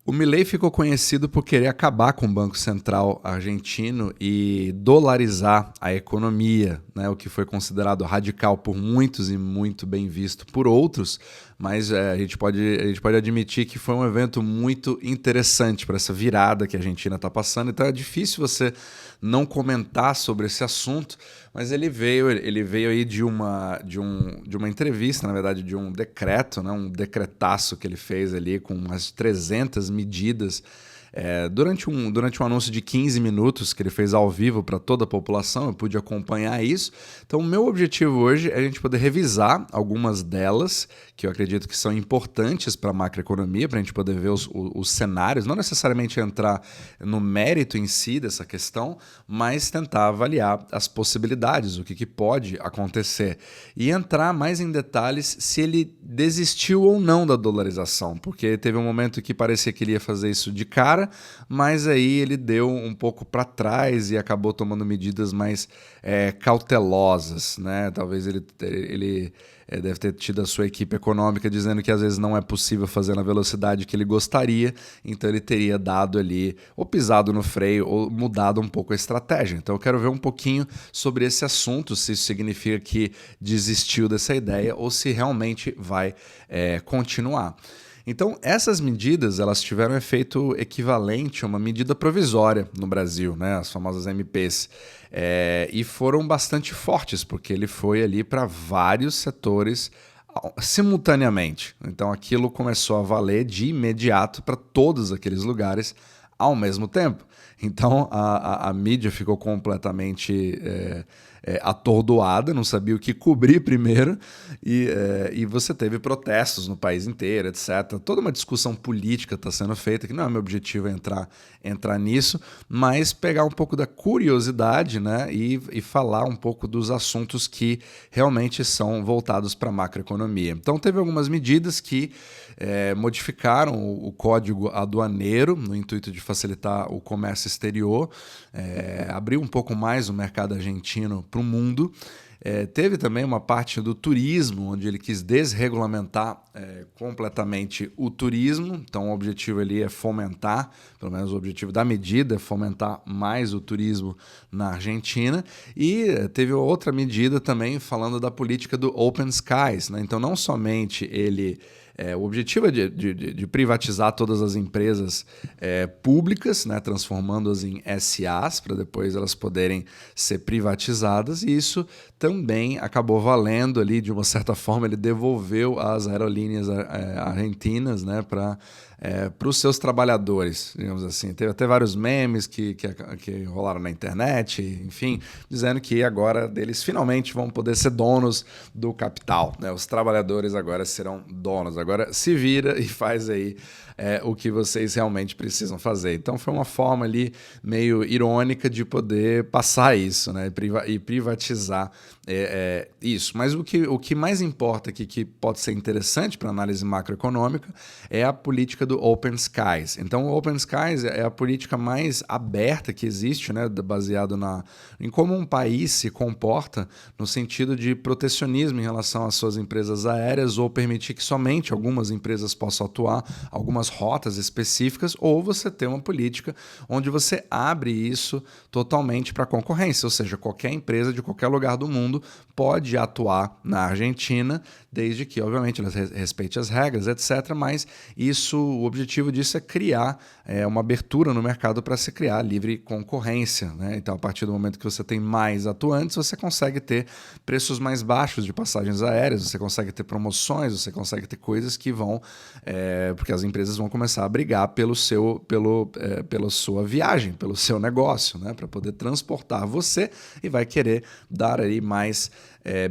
O Milei ficou conhecido por querer acabar com o Banco Central argentino e dolarizar a economia, né, o que foi considerado radical por muitos e muito bem visto por outros, mas a gente pode admitir que foi um evento muito interessante para essa virada que a Argentina está passando, então é difícil você não comentar sobre esse assunto, mas ele veio aí de uma entrevista, na verdade, de um decreto, né, um decretaço que ele fez ali com umas 300 medidas durante um anúncio de 15 minutos que ele fez ao vivo para toda a população. Eu pude acompanhar isso. Então, o meu objetivo hoje é a gente poder revisar algumas delas, que eu acredito que são importantes para a macroeconomia, para a gente poder ver os cenários, não necessariamente entrar no mérito em si dessa questão, mas tentar avaliar as possibilidades, o que pode acontecer, e entrar mais em detalhes se ele desistiu ou não da dolarização, porque teve um momento que parecia que ele ia fazer isso de cara, mas aí ele deu um pouco para trás e acabou tomando medidas mais cautelosas, né? Talvez ele deve ter tido a sua equipe econômica dizendo que às vezes não é possível fazer na velocidade que ele gostaria, então ele teria dado ali, ou pisado no freio, ou mudado um pouco a estratégia. Então eu quero ver um pouquinho sobre esse assunto, se isso significa que desistiu dessa ideia ou se realmente vai continuar. Então, essas medidas elas tiveram efeito equivalente a uma medida provisória no Brasil, né, as famosas MPs, e foram bastante fortes, porque ele foi ali para vários setores simultaneamente. Então, aquilo começou a valer de imediato para todos aqueles lugares ao mesmo tempo. Então, a mídia ficou completamente atordoada, não sabia o que cobrir primeiro, e você teve protestos no país inteiro, etc. Toda uma discussão política está sendo feita, que não é meu objetivo entrar nisso, mas pegar um pouco da curiosidade, né, e falar um pouco dos assuntos que realmente são voltados para a macroeconomia. Então, teve algumas medidas que modificaram o código aduaneiro no intuito de facilitar o comércio exterior, abriu um pouco mais o mercado argentino para o mundo. Teve também uma parte do turismo, onde ele quis desregulamentar completamente o turismo. Então, o objetivo ali é fomentar, pelo menos o objetivo da medida é fomentar mais o turismo na Argentina. E teve outra medida também falando da política do Open Skies, né? Então, não somente o objetivo é de privatizar todas as empresas públicas, né, transformando-as em SAs, para depois elas poderem ser privatizadas, e isso também acabou valendo ali, de uma certa forma, ele devolveu as aerolíneas argentinas, né, para os seus trabalhadores, digamos assim. Teve até vários memes que rolaram na internet, enfim, dizendo que agora eles finalmente vão poder ser donos do capital, né? Os trabalhadores agora serão donos. Agora se vira e faz aí o que vocês realmente precisam fazer. Então foi uma forma ali meio irônica de poder passar isso, né? E privatizar isso. Mas o que mais importa aqui, que pode ser interessante para análise macroeconômica, é a política do Open Skies. Então, o Open Skies é a política mais aberta que existe, né, baseado em como um país se comporta no sentido de protecionismo em relação às suas empresas aéreas, ou permitir que somente algumas empresas possam atuar, algumas rotas específicas, ou você ter uma política onde você abre isso totalmente para a concorrência, ou seja, qualquer empresa de qualquer lugar do mundo pode atuar na Argentina, desde que, obviamente, ela respeite as regras, etc. Mas o objetivo disso é criar uma abertura no mercado para se criar livre concorrência, né? Então, a partir do momento que você tem mais atuantes, você consegue ter preços mais baixos de passagens aéreas, você consegue ter promoções, você consegue ter coisas que vão... porque as empresas vão começar a brigar pela sua viagem, pelo seu negócio, né? Para poder transportar você, e vai querer dar aí mais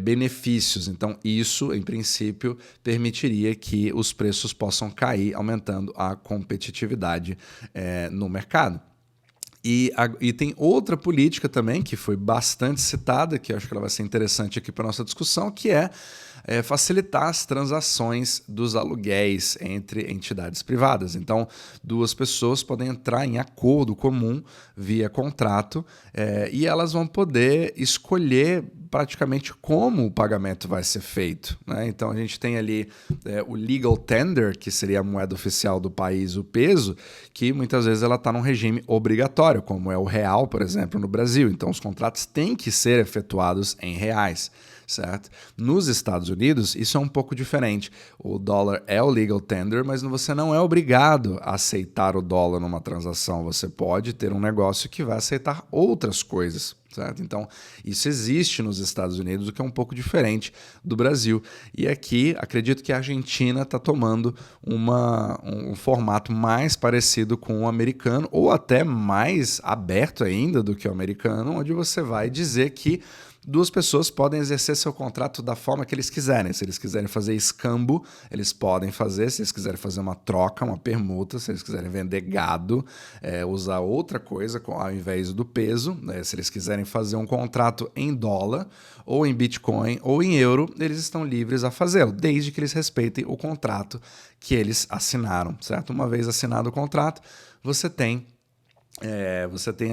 benefícios. Então, isso, em princípio, permitiria que os preços possam cair, aumentando a competitividade no mercado. E tem outra política também, que foi bastante citada, que eu acho que ela vai ser interessante aqui para a nossa discussão, que é facilitar as transações dos aluguéis entre entidades privadas. Então, duas pessoas podem entrar em acordo comum via contrato e elas vão poder escolher praticamente como o pagamento vai ser feito, né? Então a gente tem ali o legal tender, que seria a moeda oficial do país, o peso, que muitas vezes ela está num regime obrigatório, como é o real, por exemplo, no Brasil. Então os contratos têm que ser efetuados em reais, certo? Nos Estados Unidos, isso é um pouco diferente. O dólar é o legal tender, mas você não é obrigado a aceitar o dólar numa transação. Você pode ter um negócio que vai aceitar outras coisas, certo? Então, isso existe nos Estados Unidos, o que é um pouco diferente do Brasil. E aqui, acredito que a Argentina está tomando um formato mais parecido com o americano, ou até mais aberto ainda do que o americano, onde você vai dizer que duas pessoas podem exercer seu contrato da forma que eles quiserem. Se eles quiserem fazer escambo, eles podem fazer. Se eles quiserem fazer uma troca, uma permuta, se eles quiserem vender gado, usar outra coisa ao invés do peso, né? Se eles quiserem fazer um contrato em dólar, ou em Bitcoin, ou em euro, eles estão livres a fazê-lo, desde que eles respeitem o contrato que eles assinaram, certo? Uma vez assinado o contrato, você tem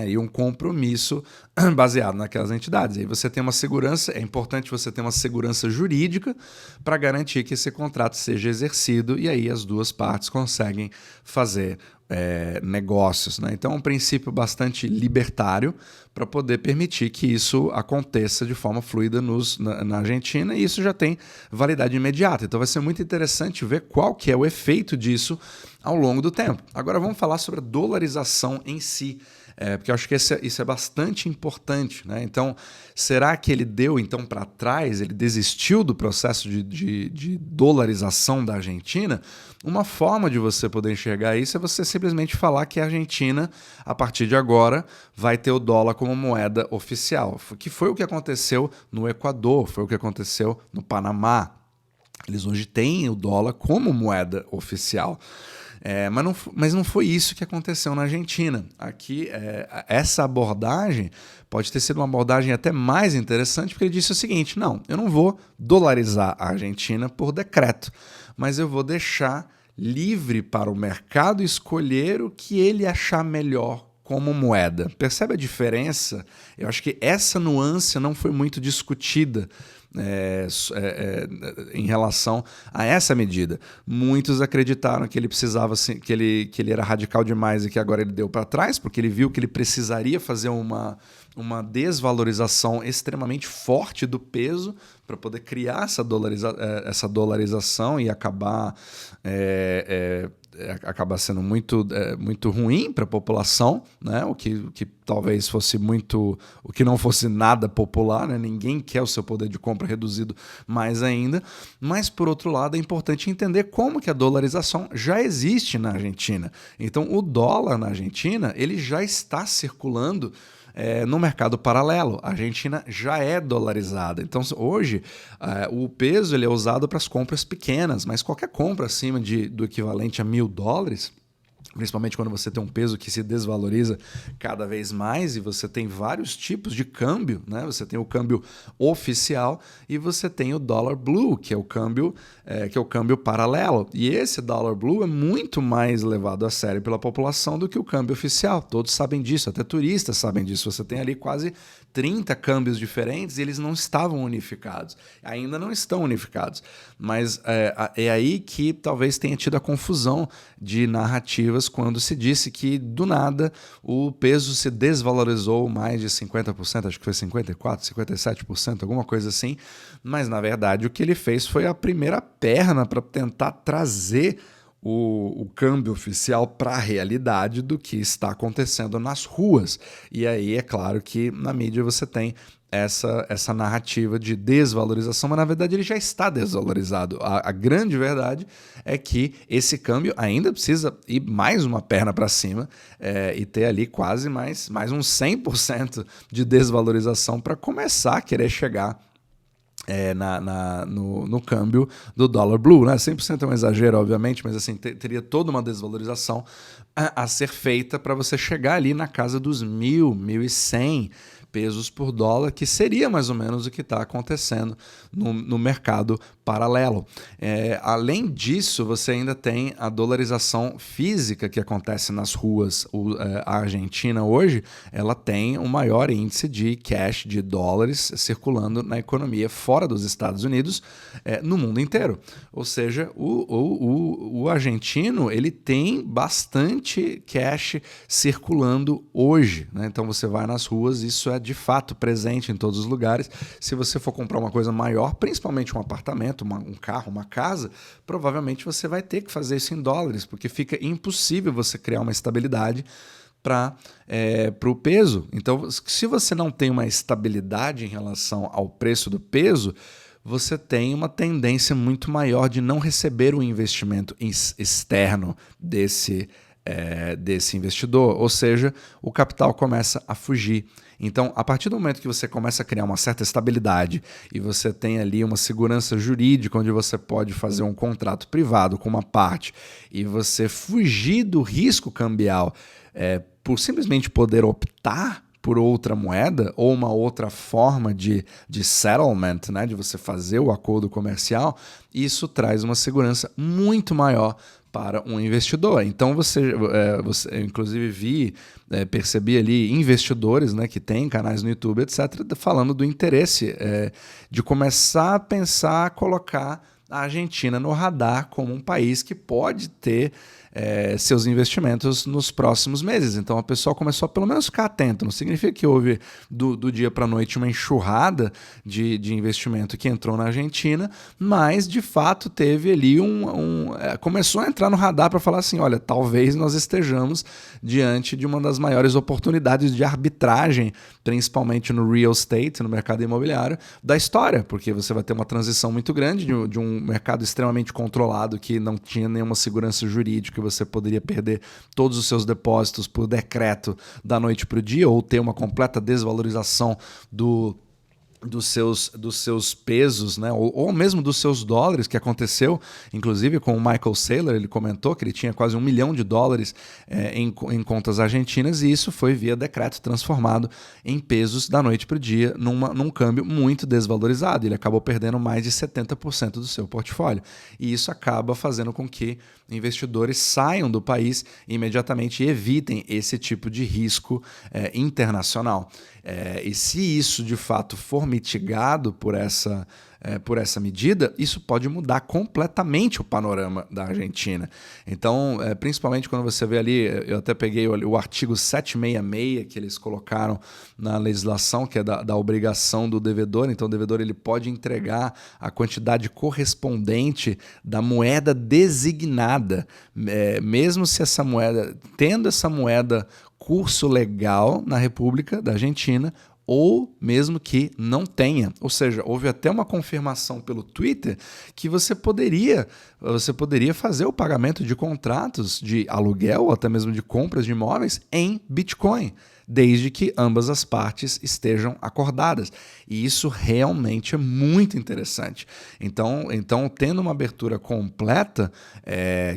aí um compromisso baseado naquelas entidades. Aí você tem uma segurança, é importante você ter uma segurança jurídica para garantir que esse contrato seja exercido e aí as duas partes conseguem fazer negócios, né? Então é um princípio bastante libertário para poder permitir que isso aconteça de forma fluida na Argentina, e isso já tem validade imediata. Então vai ser muito interessante ver qual que é o efeito disso ao longo do tempo. Agora vamos falar sobre a dolarização em si, porque eu acho que isso é bastante importante, né? Então, será que ele deu então para trás, ele desistiu do processo de dolarização da Argentina? Uma forma de você poder enxergar isso é você simplesmente falar que a Argentina, a partir de agora, vai ter o dólar como moeda oficial, que foi o que aconteceu no Equador, foi o que aconteceu no Panamá. Eles hoje têm o dólar como moeda oficial. Mas não foi isso que aconteceu na Argentina. Aqui, essa abordagem pode ter sido uma abordagem até mais interessante, porque ele disse o seguinte: não, eu não vou dolarizar a Argentina por decreto, mas eu vou deixar livre para o mercado escolher o que ele achar melhor como moeda. Percebe a diferença? Eu acho que essa nuance não foi muito discutida em relação a essa medida. Muitos acreditaram que ele precisava, que ele era radical demais e que agora ele deu para trás, porque ele viu que ele precisaria fazer uma desvalorização extremamente forte do peso para poder criar essa dolarização e acabar sendo muito ruim para a população, né? O que talvez fosse o que não fosse nada popular, né? Ninguém quer o seu poder de compra reduzido mais ainda, mas por outro lado é importante entender como que a dolarização já existe na Argentina. Então o dólar na Argentina ele já está circulando no mercado paralelo. A Argentina já é dolarizada. Então, hoje, o peso ele é usado para as compras pequenas, mas qualquer compra acima do equivalente a $1.000, principalmente quando você tem um peso que se desvaloriza cada vez mais e você tem vários tipos de câmbio, né? Você tem o câmbio oficial e você tem o dólar blue, que é o câmbio paralelo. E esse dólar blue é muito mais levado a sério pela população do que o câmbio oficial. Todos sabem disso, até turistas sabem disso. Você tem ali quase 30 câmbios diferentes e eles não estavam unificados. Ainda não estão unificados. Mas é aí que talvez tenha tido a confusão de narrativas quando se disse que, do nada, o peso se desvalorizou mais de 50%, acho que foi 54%, 57%, alguma coisa assim. Mas, na verdade, o que ele fez foi a primeira perna para tentar trazer o câmbio oficial para a realidade do que está acontecendo nas ruas. E aí é claro que na mídia você tem essa narrativa de desvalorização, mas na verdade ele já está desvalorizado. A grande verdade é que esse câmbio ainda precisa ir mais uma perna para cima e ter ali quase mais uns 100% de desvalorização para começar a querer chegar no câmbio do dólar blue, né? 100% é um exagero, obviamente, mas assim, teria toda uma desvalorização a ser feita para você chegar ali na casa dos 1.000, 1.100 pesos por dólar, que seria mais ou menos o que está acontecendo no mercado paralelo. Além disso, você ainda tem a dolarização física que acontece nas ruas. A Argentina hoje ela tem o maior índice de cash, de dólares, circulando na economia fora dos Estados Unidos, no mundo inteiro. Ou seja, o argentino ele tem bastante cash circulando hoje, né? Então você vai nas ruas, isso é de fato presente em todos os lugares. Se você for comprar uma coisa maior, principalmente um apartamento, um carro, uma casa, provavelmente você vai ter que fazer isso em dólares, porque fica impossível você criar uma estabilidade para o peso. Então, se você não tem uma estabilidade em relação ao preço do peso, você tem uma tendência muito maior de não receber o investimento externo desse investidor, ou seja, o capital começa a fugir. Então, a partir do momento que você começa a criar uma certa estabilidade e você tem ali uma segurança jurídica onde você pode fazer um contrato privado com uma parte e você fugir do risco cambial por simplesmente poder optar por outra moeda ou uma outra forma de settlement, né, de você fazer o acordo comercial, isso traz uma segurança muito maior para um investidor. Então você inclusive percebi ali investidores, né, que têm canais no YouTube, etc., falando do interesse de começar a pensar, colocar a Argentina no radar como um país que pode ter seus investimentos nos próximos meses. Então a pessoa começou a pelo menos ficar atento. Não significa que houve do dia para a noite uma enxurrada de investimento que entrou na Argentina, mas de fato teve ali começou a entrar no radar para falar assim, olha, talvez nós estejamos diante de uma das maiores oportunidades de arbitragem, principalmente no real estate, no mercado imobiliário, da história, porque você vai ter uma transição muito grande de um mercado extremamente controlado que não tinha nenhuma segurança jurídica, você poderia perder todos os seus depósitos por decreto da noite para o dia ou ter uma completa desvalorização dos seus pesos, né? ou mesmo dos seus dólares, que aconteceu, inclusive com o Michael Saylor. Ele comentou que ele tinha quase $1 milhão em contas argentinas, e isso foi via decreto transformado em pesos da noite para o dia, num câmbio muito desvalorizado. Ele acabou perdendo mais de 70% do seu portfólio, e isso acaba fazendo com que investidores saiam do país imediatamente e evitem esse tipo de risco internacional. E se isso de fato for mitigado por essa medida, isso pode mudar completamente o panorama da Argentina. Então, principalmente quando você vê ali, eu até peguei o artigo 766 que eles colocaram na legislação, que é da obrigação do devedor. Então, o devedor ele pode entregar a quantidade correspondente da moeda designada, mesmo se essa moeda, tendo essa moeda curso legal na República da Argentina, ou mesmo que não tenha. Ou seja, houve até uma confirmação pelo Twitter que você poderia fazer o pagamento de contratos de aluguel ou até mesmo de compras de imóveis em Bitcoin, desde que ambas as partes estejam acordadas. E isso realmente é muito interessante. Então tendo uma abertura completa,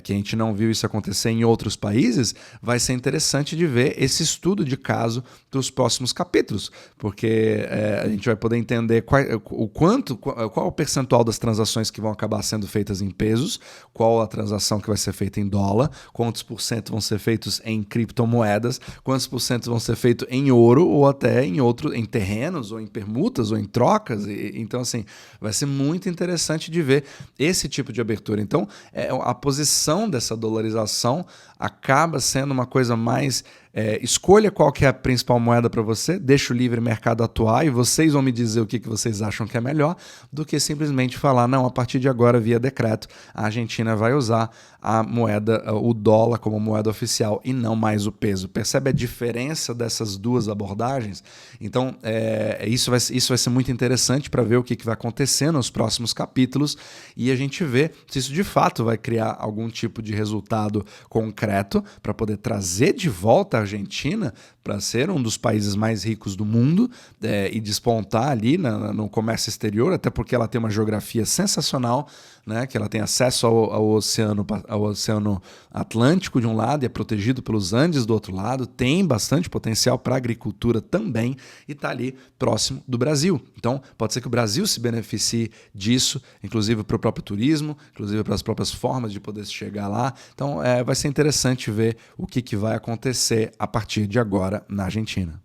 que a gente não viu isso acontecer em outros países, vai ser interessante de ver esse estudo de caso dos próximos capítulos, porque a gente vai poder entender qual o percentual das transações que vão acabar sendo feitas em pesos, qual a transação que vai ser feita em dólar, quantos por cento vão ser feitos em criptomoedas, quantos por cento vão ser feito em ouro ou até em terrenos ou em permutas ou em trocas. Então assim, vai ser muito interessante de ver esse tipo de abertura. Então a posição dessa dolarização acaba sendo uma coisa mais escolha qual que é a principal moeda para você, deixa o livre mercado atuar e vocês vão me dizer o que vocês acham que é melhor, do que simplesmente falar, não, a partir de agora, via decreto, a Argentina vai usar a moeda, o dólar como moeda oficial e não mais o peso. Percebe a diferença dessas duas abordagens? Então, isso vai ser muito interessante para ver o que vai acontecer nos próximos capítulos e a gente vê se isso de fato vai criar algum tipo de resultado concreto para poder trazer de volta a Argentina para ser um dos países mais ricos do mundo e despontar ali no comércio exterior, até porque ela tem uma geografia sensacional, né, que ela tem acesso ao Oceano Atlântico de um lado e é protegido pelos Andes do outro lado, tem bastante potencial para agricultura também e está ali próximo do Brasil. Então, pode ser que o Brasil se beneficie disso, inclusive para o próprio turismo, inclusive para as próprias formas de poder chegar lá. Então, vai ser interessante ver o que vai acontecer a partir de agora na Argentina.